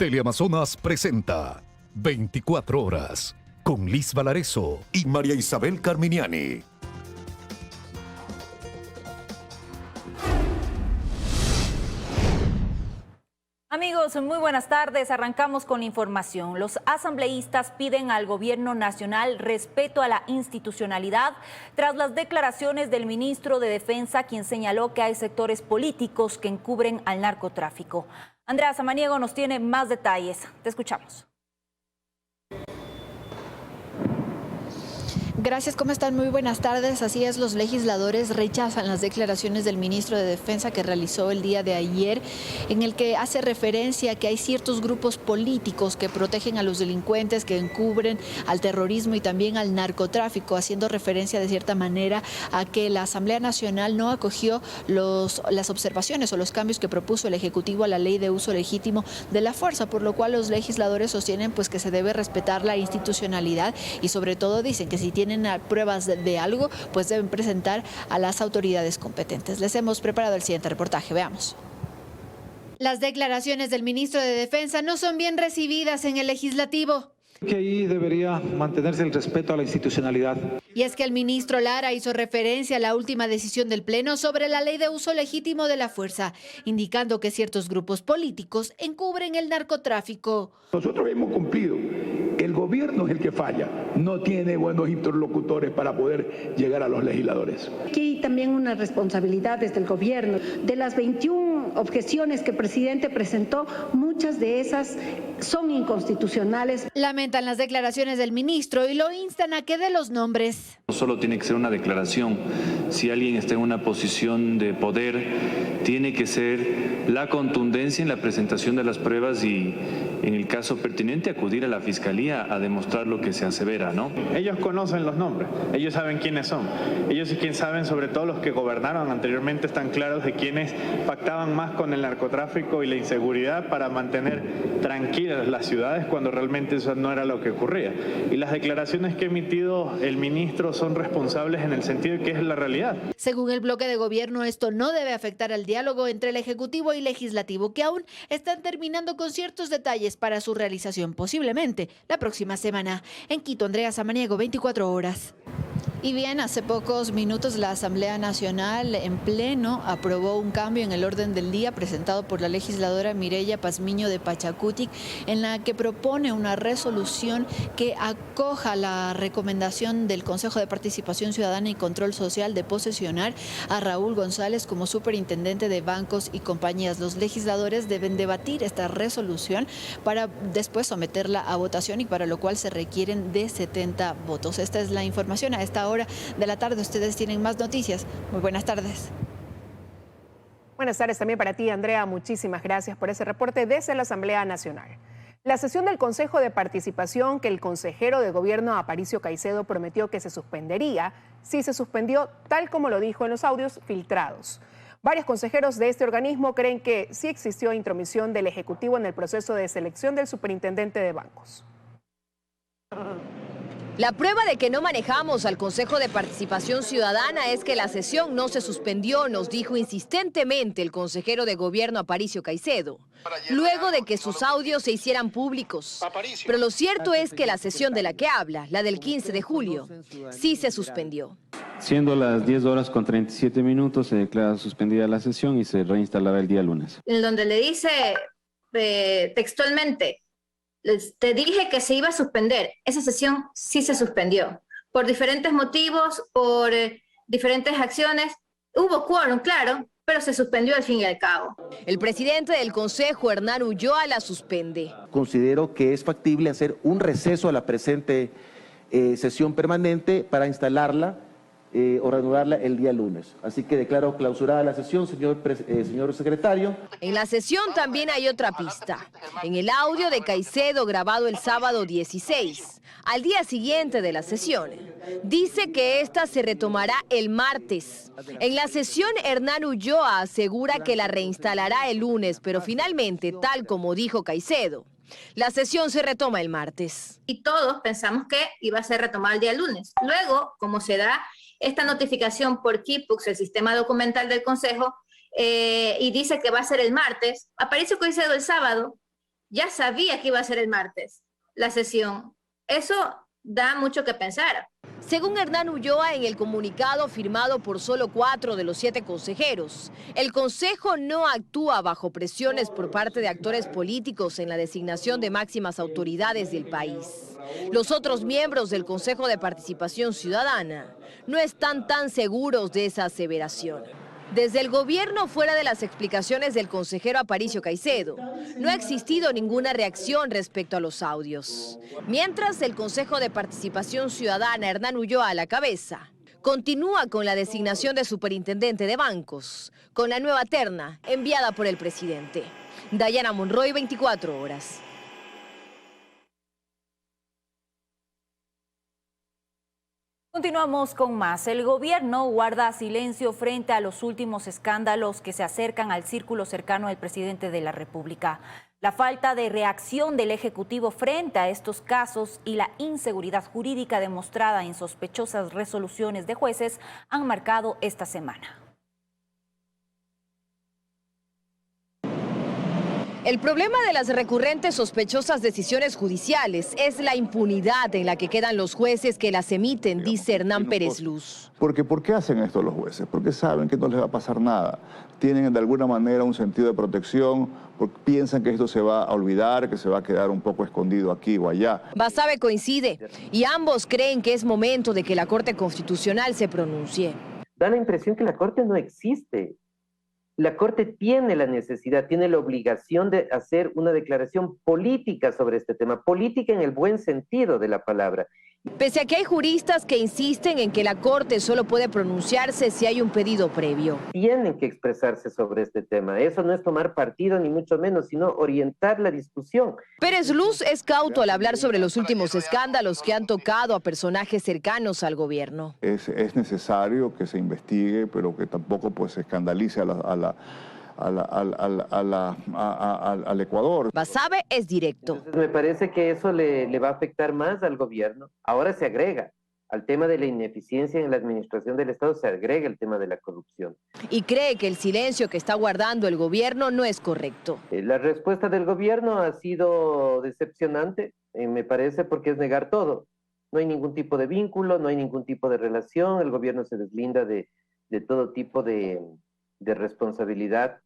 Teleamazonas presenta 24 horas con Liz Valareso y María Isabel Carminiani. Amigos, muy buenas tardes. Arrancamos con información. Los asambleístas piden al gobierno nacional respeto a la institucionalidad tras las declaraciones del ministro de Defensa, quien señaló que hay sectores políticos que encubren al narcotráfico. Andrea Samaniego nos tiene más detalles. Te escuchamos. Gracias, ¿cómo están? Muy buenas tardes. Así es, los legisladores rechazan las declaraciones del ministro de Defensa que realizó el día de ayer, en el que hace referencia a que hay ciertos grupos políticos que protegen a los delincuentes, que encubren al terrorismo y también al narcotráfico, haciendo referencia de cierta manera a que la Asamblea Nacional no acogió las observaciones o los cambios que propuso el Ejecutivo a la Ley de Uso Legítimo de la Fuerza, por lo cual los legisladores sostienen pues que se debe respetar la institucionalidad y sobre todo dicen que si tienen pruebas de algo, pues deben presentar a las autoridades competentes. Les hemos preparado el siguiente reportaje, veamos. Las declaraciones del ministro de Defensa no son bien recibidas en el legislativo. Que ahí debería mantenerse el respeto a la institucionalidad. Y es que el ministro Lara hizo referencia a la última decisión del Pleno sobre la Ley de Uso Legítimo de la Fuerza, indicando que ciertos grupos políticos encubren el narcotráfico. Nosotros hemos cumplido. El gobierno es el que falla, no tiene buenos interlocutores para poder llegar a los legisladores. Aquí hay también una responsabilidad desde el gobierno. De las 21 objeciones que el presidente presentó, muchas de esas son inconstitucionales. Lamentan las declaraciones del ministro y lo instan a que dé los nombres. No solo tiene que ser una declaración, si alguien está en una posición de poder, tiene que ser la contundencia en la presentación de las pruebas y, en el caso pertinente, acudir a la Fiscalía a demostrar lo que se asevera, ¿no? Ellos conocen los nombres, ellos saben quiénes son, ellos sí quien saben, sobre todo los que gobernaron anteriormente, están claros de quiénes pactaban más con el narcotráfico y la inseguridad para mantener tranquilas las ciudades cuando realmente eso no era lo que ocurría. Y las declaraciones que ha emitido el ministro son responsables en el sentido de que es la realidad. Según el bloque de gobierno, esto no debe afectar al diálogo entre el Ejecutivo y Legislativo, que aún están terminando con ciertos detalles para su realización, posiblemente la próxima semana. En Quito, Andrea Samaniego, 24 horas. Y bien, hace pocos minutos la Asamblea Nacional en pleno aprobó un cambio en el orden del día presentado por la legisladora Mireya Pazmiño de Pachacutic, en la que propone una resolución que acoja la recomendación del Consejo de Participación Ciudadana y Control Social de posesionar a Raúl González como superintendente de bancos y compañías. Los legisladores deben debatir esta resolución para después someterla a votación y para lo cual se requieren de 70 votos. Esta es la información a esta hora de la tarde. Ustedes tienen más noticias. Muy buenas tardes. Buenas tardes también para ti, Andrea. Muchísimas gracias por ese reporte desde la Asamblea Nacional. La sesión del Consejo de Participación que el consejero de Gobierno Aparicio Caicedo prometió que se suspendería, sí se suspendió tal como lo dijo en los audios filtrados. Varios consejeros de este organismo creen que sí existió intromisión del Ejecutivo en el proceso de selección del superintendente de bancos. La prueba de que no manejamos al Consejo de Participación Ciudadana es que la sesión no se suspendió, nos dijo insistentemente el consejero de Gobierno Aparicio Caicedo, luego de que sus audios se hicieran públicos. Pero lo cierto es que la sesión de la que habla, la del 15 de julio, sí se suspendió. Siendo las 10 horas con 37 minutos, se declara suspendida la sesión y se reinstalará el día lunes. En donde le dice textualmente: te dije que se iba a suspender. Esa sesión sí se suspendió. Por diferentes motivos, por diferentes acciones. Hubo quórum, claro, pero se suspendió al fin y al cabo. El presidente del Consejo, Hernán Ulloa, la suspende. Considero que es factible hacer un receso a la presente sesión permanente para instalarla o reanudarla el día lunes. Así que declaro clausurada la sesión, señor secretario. En la sesión también hay otra pista. En el audio de Caicedo grabado el sábado 16, al día siguiente de la sesión, dice que esta se retomará el martes. En la sesión, Hernán Ulloa asegura que la reinstalará el lunes, pero finalmente, tal como dijo Caicedo, la sesión se retoma el martes. Y todos pensamos que iba a ser retomada el día lunes. Luego, como se da esta notificación por KIPUX, el sistema documental del Consejo, y dice que va a ser el martes, Aparicio Caicedo el sábado ya sabía que iba a ser el martes la sesión. Eso da mucho que pensar. Según Hernán Ulloa, en el comunicado firmado por solo 4 de los 7 consejeros, el Consejo no actúa bajo presiones por parte de actores políticos en la designación de máximas autoridades del país. Los otros miembros del Consejo de Participación Ciudadana no están tan seguros de esa aseveración. Desde el gobierno, fuera de las explicaciones del consejero Aparicio Caicedo, no ha existido ninguna reacción respecto a los audios. Mientras, el Consejo de Participación Ciudadana, Hernán Ulloa a la cabeza, continúa con la designación de superintendente de bancos, con la nueva terna enviada por el presidente. Dayana Monroy, 24 horas. Continuamos con más. El gobierno guarda silencio frente a los últimos escándalos que se acercan al círculo cercano al presidente de la República. La falta de reacción del Ejecutivo frente a estos casos y la inseguridad jurídica demostrada en sospechosas resoluciones de jueces han marcado esta semana. El problema de las recurrentes sospechosas decisiones judiciales es la impunidad en la que quedan los jueces que las emiten, dice Hernán Pérez Luz. Porque ¿por qué hacen esto los jueces? Porque saben que no les va a pasar nada. Tienen de alguna manera un sentido de protección, porque piensan que esto se va a olvidar, que se va a quedar un poco escondido aquí o allá. Basabe coincide y ambos creen que es momento de que la Corte Constitucional se pronuncie. Da la impresión que la Corte no existe. La Corte tiene la necesidad, tiene la obligación de hacer una declaración política sobre este tema, política en el buen sentido de la palabra. Pese a que hay juristas que insisten en que la Corte solo puede pronunciarse si hay un pedido previo. Tienen que expresarse sobre este tema. Eso no es tomar partido ni mucho menos, sino orientar la discusión. Pérez Luz es cauto al hablar sobre los últimos escándalos que han tocado a personajes cercanos al gobierno. Es necesario que se investigue, pero que tampoco pues se escandalice al Ecuador. Basabe es directo. Entonces, me parece que eso le va a afectar más al gobierno. Ahora se agrega al tema de la ineficiencia en la administración del Estado, se agrega el tema de la corrupción. Y cree que el silencio que está guardando el gobierno no es correcto. La respuesta del gobierno ha sido decepcionante, me parece, porque es negar todo. No hay ningún tipo de vínculo, no hay ningún tipo de relación, el gobierno se deslinda de todo tipo de responsabilidad,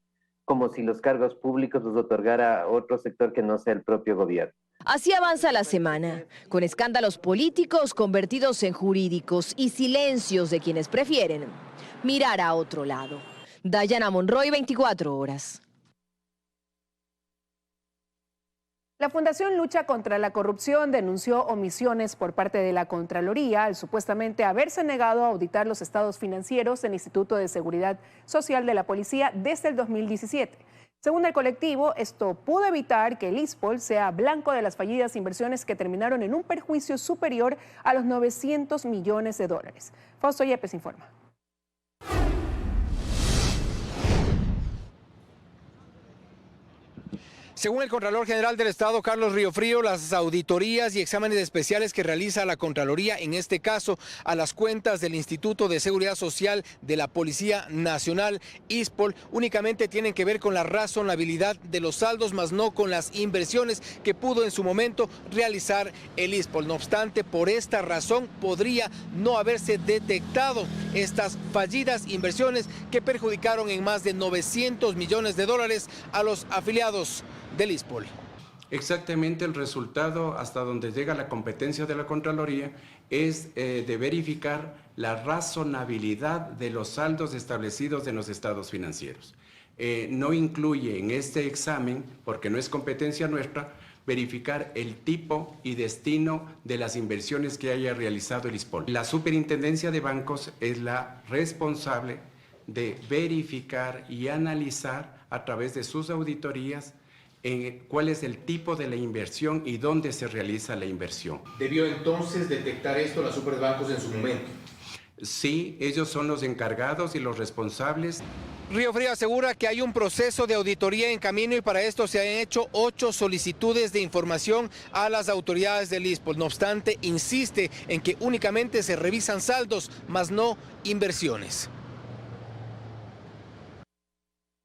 como si los cargos públicos los otorgara otro sector que no sea el propio gobierno. Así avanza la semana, con escándalos políticos convertidos en jurídicos y silencios de quienes prefieren mirar a otro lado. Dayana Monroy, 24 horas. La Fundación Lucha contra la Corrupción denunció omisiones por parte de la Contraloría al supuestamente haberse negado a auditar los estados financieros del Instituto de Seguridad Social de la Policía desde el 2017. Según el colectivo, esto pudo evitar que el ISPOL sea blanco de las fallidas inversiones que terminaron en un perjuicio superior a los 900 millones de dólares. Fausto Yepes informa. Según el Contralor General del Estado, Carlos Riofrío, las auditorías y exámenes especiales que realiza la Contraloría, en este caso a las cuentas del Instituto de Seguridad Social de la Policía Nacional, ISPOL, únicamente tienen que ver con la razonabilidad de los saldos, más no con las inversiones que pudo en su momento realizar el ISPOL. No obstante, por esta razón podría no haberse detectado estas fallidas inversiones que perjudicaron en más de 900 millones de dólares a los afiliados del ISPOL. Exactamente, el resultado hasta donde llega la competencia de la Contraloría es de verificar la razonabilidad de los saldos establecidos en los estados financieros. No incluye en este examen, porque no es competencia nuestra, verificar el tipo y destino de las inversiones que haya realizado el ISPOL. La Superintendencia de Bancos es la responsable de verificar y analizar a través de sus auditorías cuál es el tipo de la inversión y dónde se realiza la inversión. ¿Debió entonces detectar esto la Superbancos en su momento? Sí, ellos son los encargados y los responsables. Riofrío asegura que hay un proceso de auditoría en camino y para esto se han hecho 8 solicitudes de información a las autoridades del ISPOL. No obstante, insiste en que únicamente se revisan saldos, más no inversiones.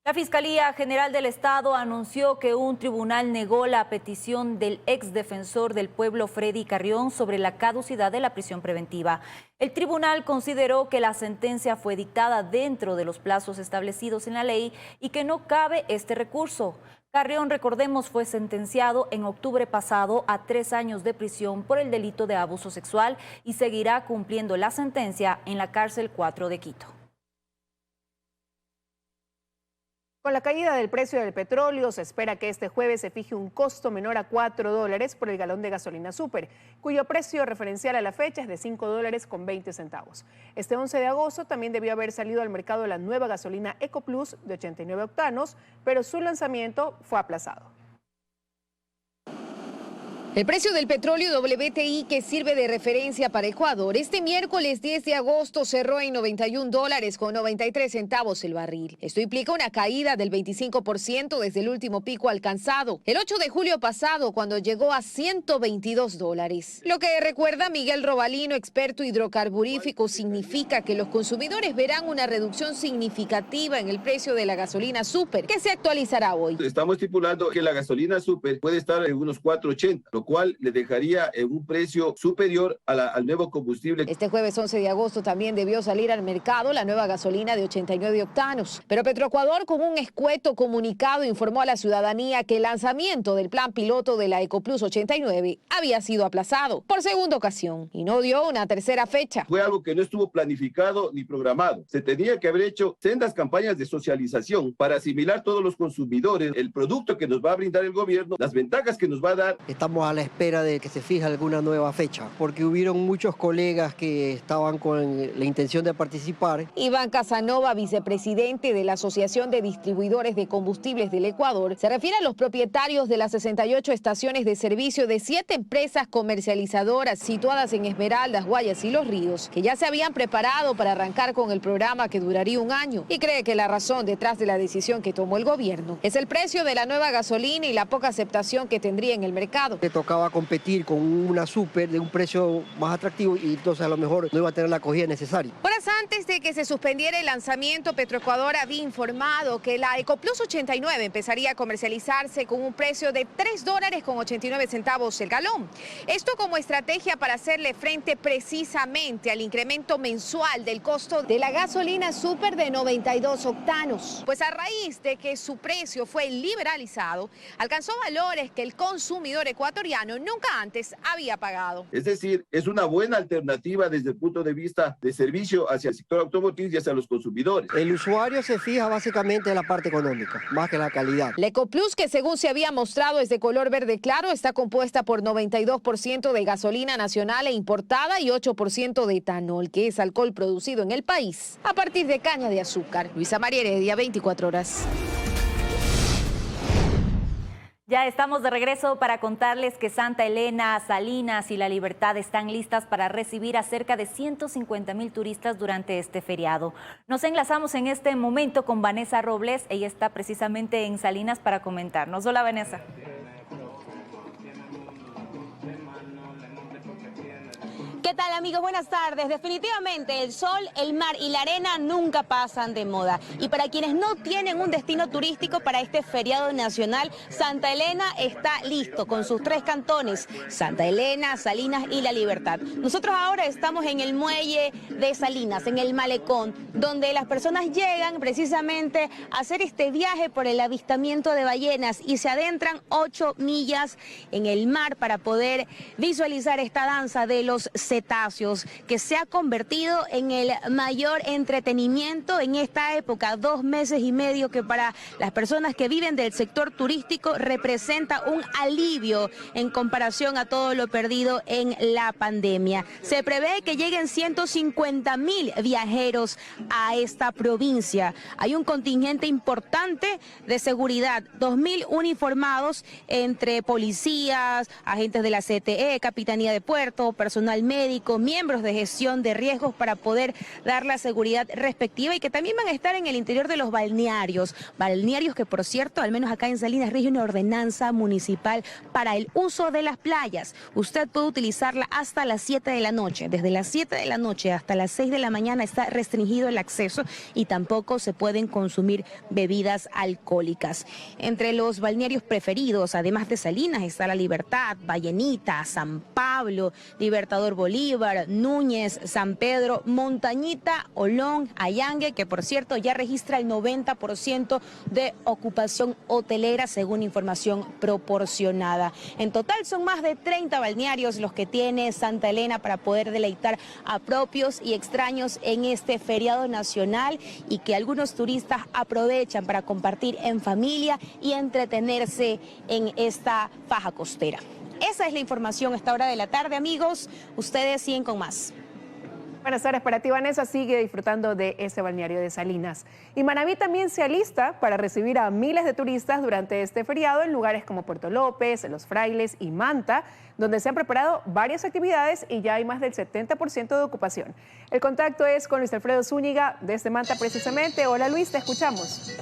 La Fiscalía General del Estado anunció que un tribunal negó la petición del exdefensor del pueblo Freddy Carrión sobre la caducidad de la prisión preventiva. El tribunal consideró que la sentencia fue dictada dentro de los plazos establecidos en la ley y que no cabe este recurso. Carrión, recordemos, fue sentenciado en octubre pasado a 3 años de prisión por el delito de abuso sexual y seguirá cumpliendo la sentencia en la cárcel 4 de Quito. Con la caída del precio del petróleo, se espera que este jueves se fije un costo menor a $4 por el galón de gasolina súper, cuyo precio referencial a la fecha es de $5.20. Este 11 de agosto también debió haber salido al mercado la nueva gasolina EcoPlus de 89 octanos, pero su lanzamiento fue aplazado. El precio del petróleo WTI, que sirve de referencia para Ecuador, este miércoles 10 de agosto cerró en $91.93 el barril. Esto implica una caída del 25% desde el último pico alcanzado el 8 de julio pasado, cuando llegó a $122. Lo que recuerda Miguel Robalino, experto hidrocarburífico, significa que los consumidores verán una reducción significativa en el precio de la gasolina súper, que se actualizará hoy. Estamos estipulando que la gasolina súper puede estar en unos 4.80, lo cual le dejaría en un precio superior al nuevo combustible. Este jueves 11 de agosto también debió salir al mercado la nueva gasolina de 89 octanos. Pero Petroecuador, con un escueto comunicado, informó a la ciudadanía que el lanzamiento del plan piloto de la EcoPlus 89 había sido aplazado por segunda ocasión y no dio una tercera fecha. Fue algo que no estuvo planificado ni programado. Se tenía que haber hecho sendas campañas de socialización para asimilar todos los consumidores el producto que nos va a brindar el gobierno, las ventajas que nos va a dar. Estamos a la espera de que se fije alguna nueva fecha, porque hubieron muchos colegas que estaban con la intención de participar. Iván Casanova, vicepresidente de la Asociación de Distribuidores de Combustibles del Ecuador, se refiere a los propietarios de las 68 estaciones de servicio de 7 empresas comercializadoras situadas en Esmeraldas, Guayas y Los Ríos, que ya se habían preparado para arrancar con el programa que duraría un año, y cree que la razón detrás de la decisión que tomó el gobierno es el precio de la nueva gasolina y la poca aceptación que tendría en el mercado. Le tocaba competir con una súper de un precio más atractivo y entonces a lo mejor no iba a tener la acogida necesaria. Horas antes de que se suspendiera el lanzamiento, Petroecuador había informado que la EcoPlus 89 empezaría a comercializarse con un precio de $3.89 el galón. Esto como estrategia para hacerle frente precisamente al incremento mensual del costo de la gasolina súper de 92 octanos. Pues a raíz de que su precio fue liberalizado, alcanzó valores que el consumidor ecuatoriano nunca antes había pagado. Es decir, es una buena alternativa desde el punto de vista de servicio hacia el sector automotriz y hacia los consumidores. El usuario se fija básicamente en la parte económica, más que la calidad. La EcoPlus, que según se había mostrado es de color verde claro, está compuesta por 92% de gasolina nacional e importada y 8% de etanol, que es alcohol producido en el país a partir de caña de azúcar. Luisa María Heredia, 24 horas. Ya estamos de regreso para contarles que Santa Elena, Salinas y La Libertad están listas para recibir a cerca de 150,000 turistas durante este feriado. Nos enlazamos en este momento con Vanessa Robles. Ella está precisamente en Salinas para comentarnos. Hola, Vanessa. ¿Qué tal, amigos? Buenas tardes. Definitivamente el sol, el mar y la arena nunca pasan de moda. Y para quienes no tienen un destino turístico para este feriado nacional, Santa Elena está listo con sus 3 cantones, Santa Elena, Salinas y La Libertad. Nosotros ahora estamos en el muelle de Salinas, en el malecón, donde las personas llegan precisamente a hacer este viaje por el avistamiento de ballenas y se adentran 8 millas en el mar para poder visualizar esta danza de los cetáceos, que se ha convertido en el mayor entretenimiento en esta época, 2 meses y medio, que para las personas que viven del sector turístico representa un alivio en comparación a todo lo perdido en la pandemia. Se prevé que lleguen 150,000 viajeros a esta provincia. Hay un contingente importante de seguridad, 2,000 uniformados entre policías, agentes de la CTE, Capitanía de Puerto, personal médico, médico, miembros de gestión de riesgos para poder dar la seguridad respectiva y que también van a estar en el interior de los balnearios que por cierto, al menos acá en Salinas rige una ordenanza municipal para el uso de las playas. Usted puede utilizarla hasta las 7 de la noche, desde las 7 de la noche hasta las 6 de la mañana está restringido el acceso y tampoco se pueden consumir bebidas alcohólicas. Entre los balnearios preferidos, además de Salinas, está La Libertad, Vallenita, San Pablo, Libertador Bolívar, Núñez, San Pedro, Montañita, Olón, Ayangue, que por cierto ya registra el 90% de ocupación hotelera según información proporcionada. En total son más de 30 balnearios los que tiene Santa Elena para poder deleitar a propios y extraños en este feriado nacional y que algunos turistas aprovechan para compartir en familia y entretenerse en esta faja costera. Esa es la información a esta hora de la tarde, amigos. Ustedes siguen con más. Buenas tardes para ti, Vanessa. Sigue disfrutando de ese balneario de Salinas. Y Manabí también se alista para recibir a miles de turistas durante este feriado en lugares como Puerto López, Los Frailes y Manta, donde se han preparado varias actividades y ya hay más del 70% de ocupación. El contacto es con Luis Alfredo Zúñiga desde Manta precisamente. Hola Luis, te escuchamos.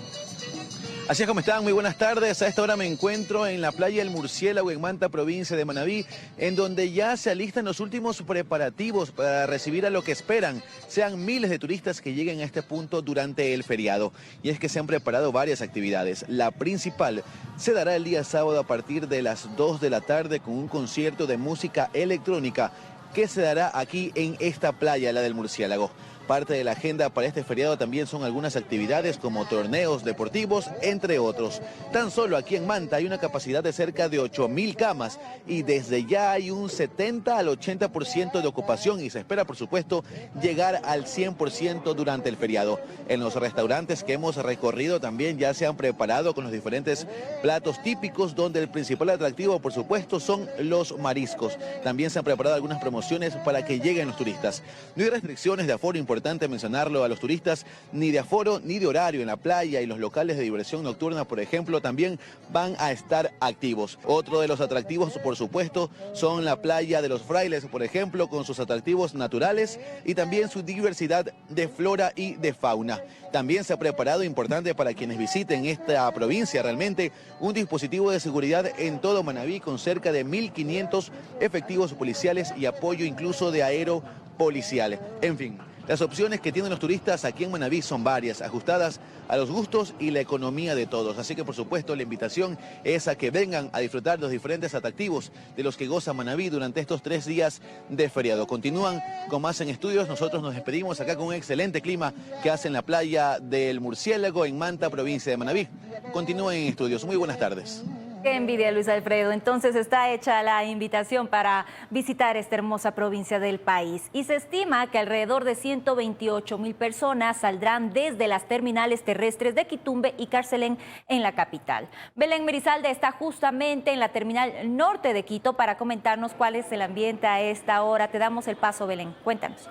Así es como están, muy buenas tardes. A esta hora me encuentro en la playa El Murciélago en Manta, provincia de Manabí, en donde ya se alistan los últimos preparativos para recibir a lo que esperan sean miles de turistas que lleguen a este punto durante el feriado. Y es que se han preparado varias actividades. La principal se dará el día sábado a partir de las 2 de la tarde con un concierto de música electrónica que se dará aquí en esta playa, la del Murciélago. Parte de la agenda para este feriado también son algunas actividades como torneos deportivos, entre otros. Tan solo aquí en Manta hay una capacidad de cerca de 8.000 camas y desde ya hay un 70 al 80% de ocupación y se espera, por supuesto, llegar al 100% durante el feriado. En los restaurantes que hemos recorrido también ya se han preparado con los diferentes platos típicos, donde el principal atractivo, por supuesto, son los mariscos. También se han preparado algunas promociones para que lleguen los turistas. No hay restricciones de aforo importantes. Importante mencionarlo a los turistas, ni de aforo ni de horario en la playa y los locales de diversión nocturna, por ejemplo, también van a estar activos. Otro de los atractivos, por supuesto, son la playa de Los Frailes, por ejemplo, con sus atractivos naturales y también su diversidad de flora y de fauna. También se ha preparado, importante para quienes visiten esta provincia, realmente un dispositivo de seguridad en todo Manabí con cerca de 1.500 efectivos policiales y apoyo incluso de aeropoliciales. En fin, las opciones que tienen los turistas aquí en Manabí son varias, ajustadas a los gustos y la economía de todos. Así que, por supuesto, la invitación es a que vengan a disfrutar los diferentes atractivos de los que goza Manabí durante estos 3 días de feriado. Continúan con más en estudios. Nosotros nos despedimos acá con un excelente clima que hace en la playa del Murciélago en Manta, provincia de Manabí. Continúen en estudios. Muy buenas tardes. Qué envidia, Luis Alfredo. Entonces está hecha la invitación para visitar esta hermosa provincia del país. Y se estima que alrededor de 128.000 personas saldrán desde las terminales terrestres de Quitumbe y Carcelén en la capital. Belén Merizalde está justamente en la terminal norte de Quito para comentarnos cuál es el ambiente a esta hora. Te damos el paso, Belén. Cuéntanos.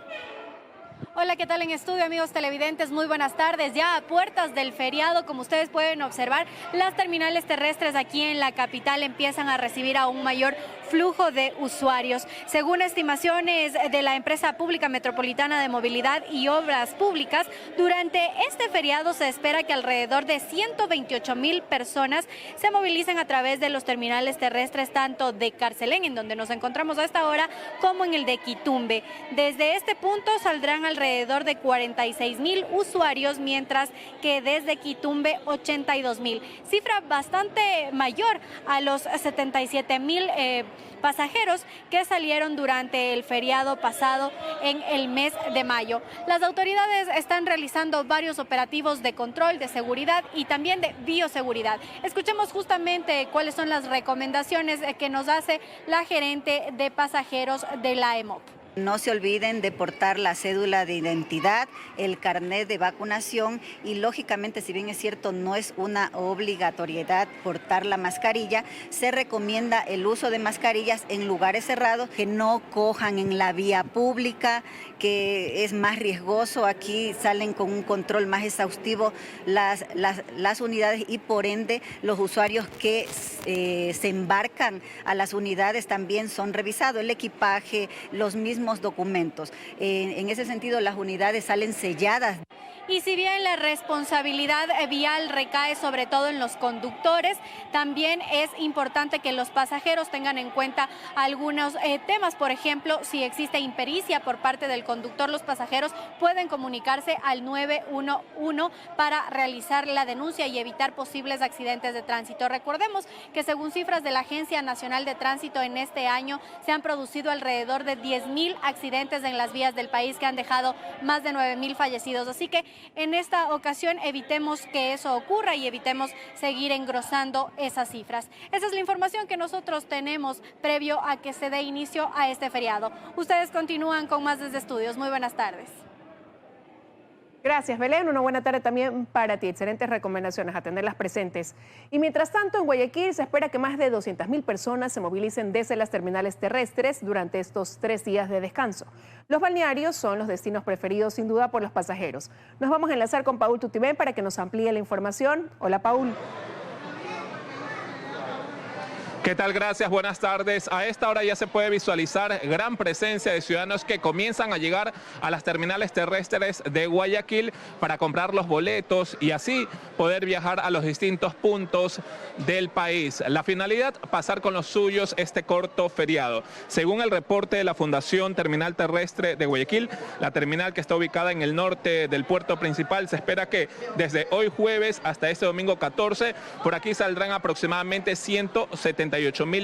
Hola, ¿qué tal en estudio, amigos televidentes? Muy buenas tardes. Ya a puertas del feriado, como ustedes pueden observar, las terminales terrestres aquí en la capital empiezan a recibir a un mayor flujo de usuarios. Según estimaciones de la empresa pública metropolitana de movilidad y obras públicas, durante este feriado se espera que alrededor de 128.000 personas se movilicen a través de los terminales terrestres, tanto de Carcelén, en donde nos encontramos a esta hora, como en el de Quitumbe. Desde este punto saldrán alrededor de 46.000 usuarios, mientras que desde Quitumbe 82.000. Cifra bastante mayor a los 77.000 pasajeros que salieron durante el feriado pasado en el mes de mayo. Las autoridades están realizando varios operativos de control, de seguridad y también de bioseguridad. Escuchemos justamente cuáles son las recomendaciones que nos hace la gerente de pasajeros de la EMOP. No se olviden de portar la cédula de identidad, el carnet de vacunación y lógicamente, si bien es cierto, no es una obligatoriedad portar la mascarilla, se recomienda el uso de mascarillas en lugares cerrados, que no cojan en la vía pública, que es más riesgoso. Aquí salen con un control más exhaustivo las unidades y por ende los usuarios que se embarcan a las unidades también son revisados, el equipaje, los mismos muchísimos documentos. En ese sentido, las unidades salen selladas. Y si bien la responsabilidad vial recae sobre todo en los conductores, también es importante que los pasajeros tengan en cuenta algunos temas. Por ejemplo, si existe impericia por parte del conductor, los pasajeros pueden comunicarse al 911 para realizar la denuncia y evitar posibles accidentes de tránsito. Recordemos que según cifras de la Agencia Nacional de Tránsito, en este año se han producido alrededor de 10.000 accidentes en las vías del país que han dejado más de 9.000 fallecidos. Así que en esta ocasión evitemos que eso ocurra y evitemos seguir engrosando esas cifras. Esa es la información que nosotros tenemos previo a que se dé inicio a este feriado. Ustedes continúan con más desde estudios. Muy buenas tardes. Gracias, Belén. Una buena tarde también para ti. Excelentes recomendaciones, a tenerlas presentes. Y mientras tanto, en Guayaquil se espera que más de 200.000 personas se movilicen desde las terminales terrestres durante estos 3 días de descanso. Los balnearios son los destinos preferidos sin duda por los pasajeros. Nos vamos a enlazar con Paul Tutibén para que nos amplíe la información. Hola, Paul. ¿Qué tal? Gracias, buenas tardes. A esta hora ya se puede visualizar gran presencia de ciudadanos que comienzan a llegar a las terminales terrestres de Guayaquil para comprar los boletos y así poder viajar a los distintos puntos del país. La finalidad, pasar con los suyos este corto feriado. Según el reporte de la Fundación Terminal Terrestre de Guayaquil, la terminal que está ubicada en el norte del puerto principal, se espera que desde hoy jueves hasta este domingo 14, por aquí saldrán aproximadamente 178.000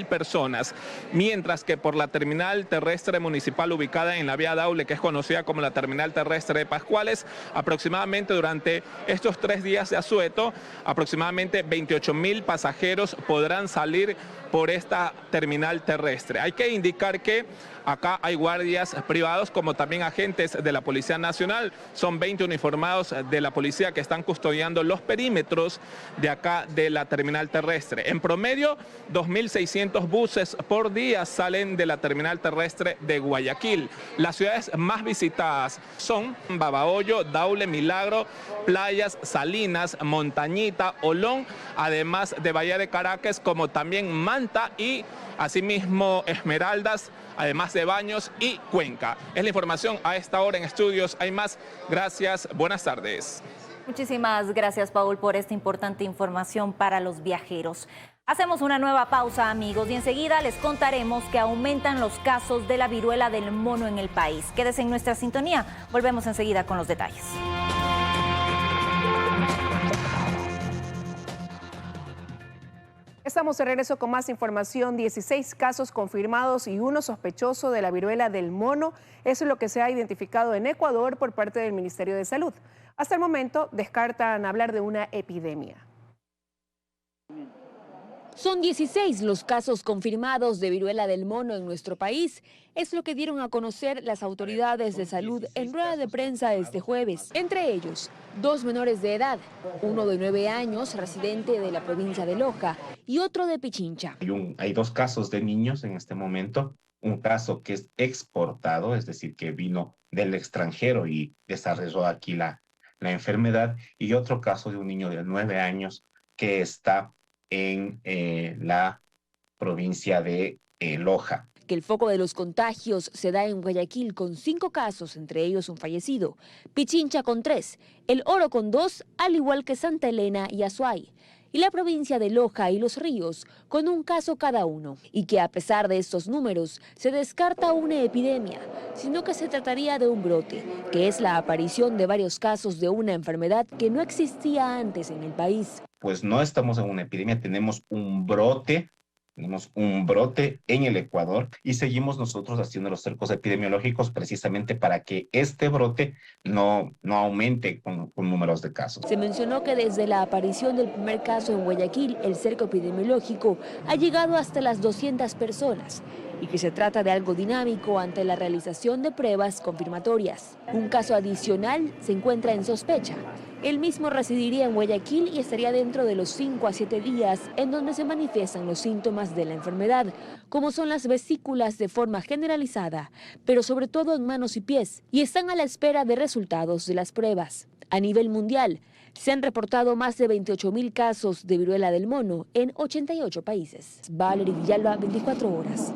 personas, mientras que por la terminal terrestre municipal ubicada en la vía Daule, que es conocida como la terminal terrestre de Pascuales, aproximadamente durante estos 3 días de asueto, aproximadamente 28.000 pasajeros podrán salir por esta terminal terrestre. Hay que indicar que acá hay guardias privados como también agentes de la Policía Nacional. Son 20 uniformados de la policía que están custodiando los perímetros de acá de la terminal terrestre. En promedio, 2.600 buses por día salen de la terminal terrestre de Guayaquil. Las ciudades más visitadas son Babahoyo, Daule, Milagro, Playas, Salinas, Montañita, Olón, además de Bahía de Caracas, como también Manta y asimismo Esmeraldas, además de Baños y Cuenca. Es la información a esta hora en estudios. Hay más. Gracias. Buenas tardes. Muchísimas gracias, Paul, por esta importante información para los viajeros. Hacemos una nueva pausa, amigos, y enseguida les contaremos que aumentan los casos de la viruela del mono en el país. Quédese en nuestra sintonía. Volvemos enseguida con los detalles. Estamos de regreso con más información. 16 casos confirmados y 1 sospechoso de la viruela del mono. Eso es lo que se ha identificado en Ecuador por parte del Ministerio de Salud. Hasta el momento descartan hablar de una epidemia. Son 16 los casos confirmados de viruela del mono en nuestro país. Es lo que dieron a conocer las autoridades de salud en rueda de prensa este jueves. Entre ellos, 2 menores de edad, uno de 9 años, residente de la provincia de Loja, y otro de Pichincha. Hay 2 casos de niños en este momento. Un caso que es exportado, es decir, que vino del extranjero y desarrolló aquí la enfermedad. Y otro caso de un niño de 9 años que está en la provincia de Loja. Que el foco de los contagios se da en Guayaquil con 5 casos, entre ellos un fallecido, Pichincha con 3, El Oro con 2, al igual que Santa Elena y Azuay, y la provincia de Loja y Los Ríos con 1 caso cada uno, y que a pesar de estos números se descarta una epidemia, sino que se trataría de un brote, que es la aparición de varios casos de una enfermedad que no existía antes en el país. Pues no estamos en una epidemia, tenemos un brote en el Ecuador y seguimos nosotros haciendo los cercos epidemiológicos precisamente para que este brote no aumente con números de casos. Se mencionó que desde la aparición del primer caso en Guayaquil, el cerco epidemiológico ha llegado hasta las 200 personas y que se trata de algo dinámico ante la realización de pruebas confirmatorias. Un caso adicional se encuentra en sospecha. Él mismo residiría en Guayaquil y estaría dentro de los 5 a 7 días en donde se manifiestan los síntomas de la enfermedad, como son las vesículas de forma generalizada, pero sobre todo en manos y pies, y están a la espera de resultados de las pruebas. A nivel mundial, se han reportado más de 28.000 casos de viruela del mono en 88 países. Valerie Villalba, 24 horas.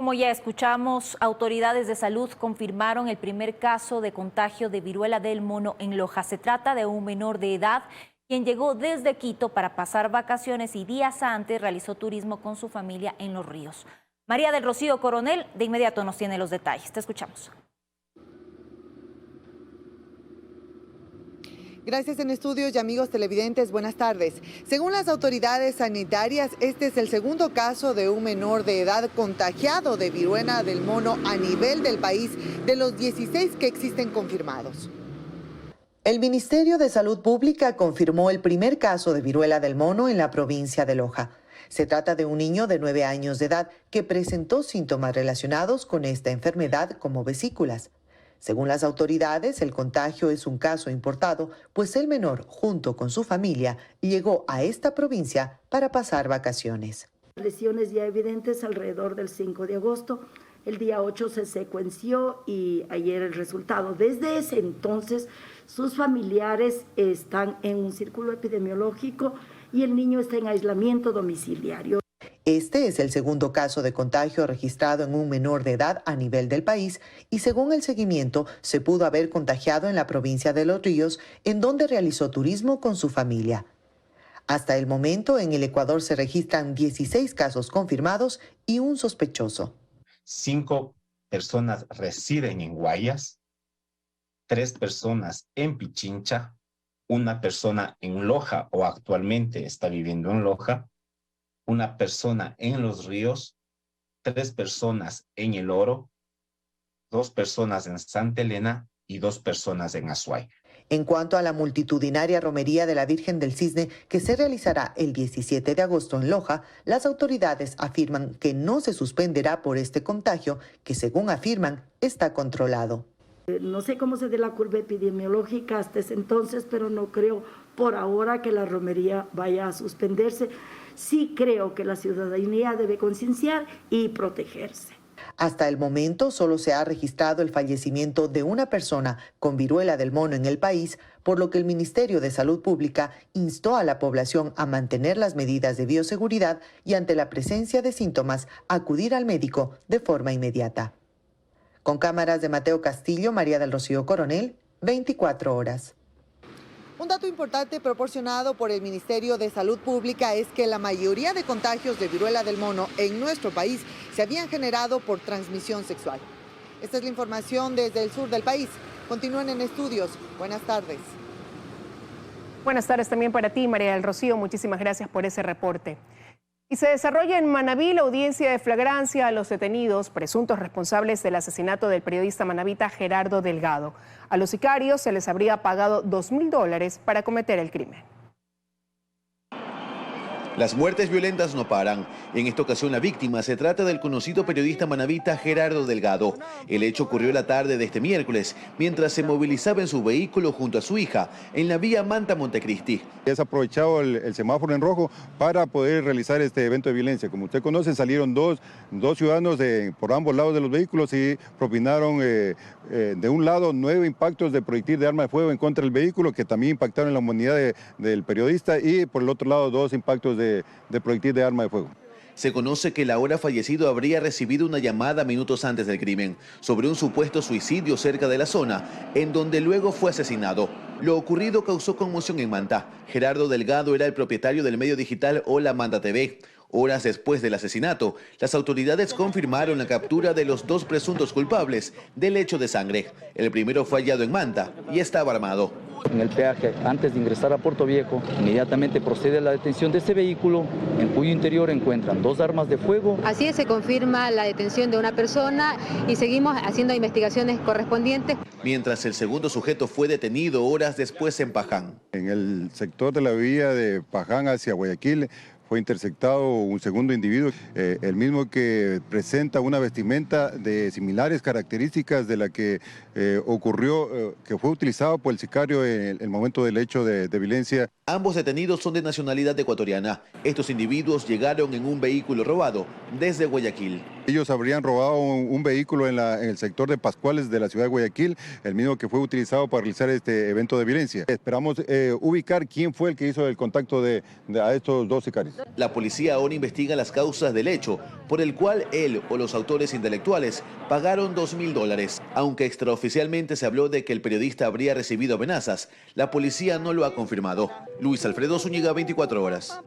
Como ya escuchamos, autoridades de salud confirmaron el primer caso de contagio de viruela del mono en Loja. Se trata de un menor de edad quien llegó desde Quito para pasar vacaciones y días antes realizó turismo con su familia en Los Ríos. María del Rocío Coronel de inmediato nos tiene los detalles. Te escuchamos. Gracias en estudios y amigos televidentes, buenas tardes. Según las autoridades sanitarias, este es el segundo caso de un menor de edad contagiado de viruela del mono a nivel del país, de los 16 que existen confirmados. El Ministerio de Salud Pública confirmó el primer caso de viruela del mono en la provincia de Loja. Se trata de un niño de 9 años de edad que presentó síntomas relacionados con esta enfermedad como vesículas. Según las autoridades, el contagio es un caso importado, pues el menor, junto con su familia, llegó a esta provincia para pasar vacaciones. Lesiones ya evidentes alrededor del 5 de agosto. El día 8 se secuenció y ayer el resultado. Desde ese entonces, sus familiares están en un círculo epidemiológico y el niño está en aislamiento domiciliario. Este es el segundo caso de contagio registrado en un menor de edad a nivel del país y según el seguimiento se pudo haber contagiado en la provincia de Los Ríos, en donde realizó turismo con su familia. Hasta el momento en el Ecuador se registran 16 casos confirmados y un sospechoso. 5 personas residen en Guayas, 3 personas en Pichincha, 1 persona en Loja o actualmente está viviendo en Loja, 1 persona en Los Ríos, 3 personas en El Oro, 2 personas en Santa Elena y 2 personas en Azuay. En cuanto a la multitudinaria romería de la Virgen del Cisne que se realizará el 17 de agosto en Loja, las autoridades afirman que no se suspenderá por este contagio que, según afirman, está controlado. No sé cómo se dé la curva epidemiológica hasta ese entonces, pero no creo por ahora que la romería vaya a suspenderse. Sí creo que la ciudadanía debe concienciar y protegerse. Hasta el momento solo se ha registrado el fallecimiento de 1 persona con viruela del mono en el país, por lo que el Ministerio de Salud Pública instó a la población a mantener las medidas de bioseguridad y ante la presencia de síntomas acudir al médico de forma inmediata. Con cámaras de Mateo Castillo, María del Rocío Coronel, 24 horas. Un dato importante proporcionado por el Ministerio de Salud Pública es que la mayoría de contagios de viruela del mono en nuestro país se habían generado por transmisión sexual. Esta es la información desde el sur del país. Continúen en estudios. Buenas tardes. Buenas tardes también para ti, María del Rocío. Muchísimas gracias por ese reporte. Y se desarrolla en Manabí la audiencia de flagrancia a los detenidos presuntos responsables del asesinato del periodista manabita Gerardo Delgado. A los sicarios se les habría pagado $2.000 para cometer el crimen. Las muertes violentas no paran. En esta ocasión la víctima se trata del conocido periodista manabita Gerardo Delgado. El hecho ocurrió la tarde de este miércoles, mientras se movilizaba en su vehículo junto a su hija, en la vía Manta-Montecristi. Es aprovechado el semáforo en rojo para poder realizar este evento de violencia. Como usted conoce, salieron dos ciudadanos por ambos lados de los vehículos y propinaron de un lado 9 impactos de proyectil de arma de fuego en contra del vehículo, que también impactaron en la humanidad del periodista, y por el otro lado 2 impactos de proyectil de arma de fuego. Se conoce que el ahora fallecido habría recibido una llamada minutos antes del crimen sobre un supuesto suicidio cerca de la zona, en donde luego fue asesinado. Lo ocurrido causó conmoción en Manta. Gerardo Delgado era el propietario del medio digital Hola Manta TV. Horas después del asesinato, las autoridades confirmaron la captura de los 2 presuntos culpables del hecho de sangre. El primero fue hallado en Manta y estaba armado. En el peaje, antes de ingresar a Puerto Viejo, inmediatamente procede a la detención de este vehículo, en cuyo interior encuentran 2 armas de fuego. Así es, se confirma la detención de una persona y seguimos haciendo investigaciones correspondientes. Mientras el segundo sujeto fue detenido horas después en Paján. En el sector de la vía de Paján hacia Guayaquil, fue interceptado un segundo individuo, el mismo que presenta una vestimenta de similares características de la que ocurrió, que fue utilizado por el sicario en el momento del hecho de violencia. Ambos detenidos son de nacionalidad ecuatoriana. Estos individuos llegaron en un vehículo robado desde Guayaquil. Ellos habrían robado un vehículo en el sector de Pascuales de la ciudad de Guayaquil, el mismo que fue utilizado para realizar este evento de violencia. Esperamos ubicar quién fue el que hizo el contacto a estos dos sicarios. La policía aún investiga las causas del hecho, por el cual él o los autores intelectuales pagaron $2.000. Aunque extraoficialmente se habló de que el periodista habría recibido amenazas, la policía no lo ha confirmado. Luis Alfredo Zúñiga, 24 horas.